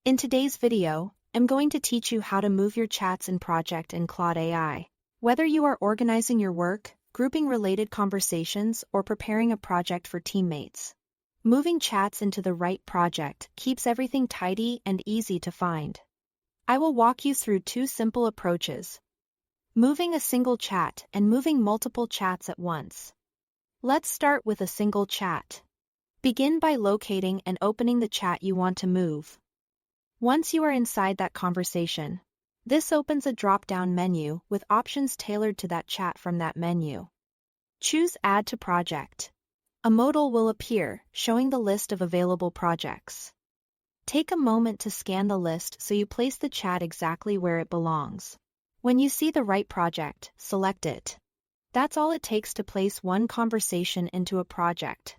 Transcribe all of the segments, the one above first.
In today's video, I'm going to teach you how to move your chats in Project in Claude AI. Whether you are organizing your work, grouping related conversations, or preparing a project for teammates, moving chats into the right project keeps everything tidy and easy to find. I will walk you through two simple approaches: moving a single chat and moving multiple chats at once. Let's start with a single chat. Begin by locating and opening the chat you want to move. Once you are inside that conversation, this opens a drop-down menu with options tailored to that chat from that menu. Choose Add to Project. A modal will appear, showing the list of available projects. Take a moment to scan the list so you place the chat exactly where it belongs. When you see the right project, select it. That's all it takes to place one conversation into a project.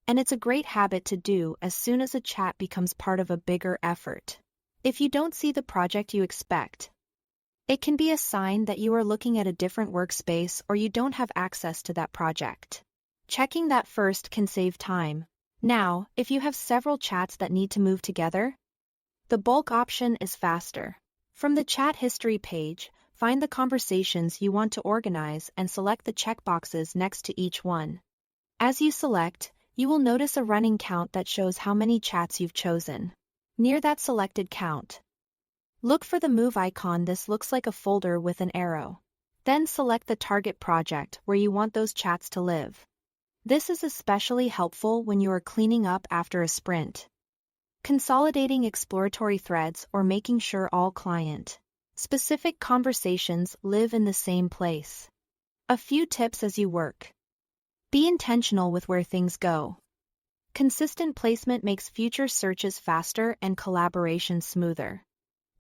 And it's a great habit to do as soon as a chat becomes part of a bigger effort. If you don't see the project you expect, it can be a sign that you are looking at a different workspace or you don't have access to that project. Checking that first can save time. Now, if you have several chats that need to move together, the bulk option is faster. From the chat history page, find the conversations you want to organize and select the checkboxes next to each one. As you select, you will notice a running count that shows how many chats you've chosen. Near that selected count, look for the move icon. This looks like a folder with an arrow. Then select the target project where you want those chats to live. This is especially helpful when you are cleaning up after a sprint, consolidating exploratory threads, or making sure all client-specific conversations live in the same place. A few tips as you work. Be intentional with where things go. Consistent placement makes future searches faster and collaboration smoother.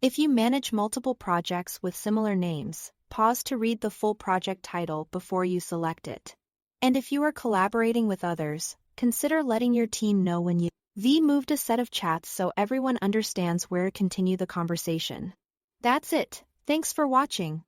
If you manage multiple projects with similar names, pause to read the full project title before you select it. And if you are collaborating with others, consider letting your team know when you've moved a set of chats so everyone understands where to continue the conversation. That's it. Thanks for watching.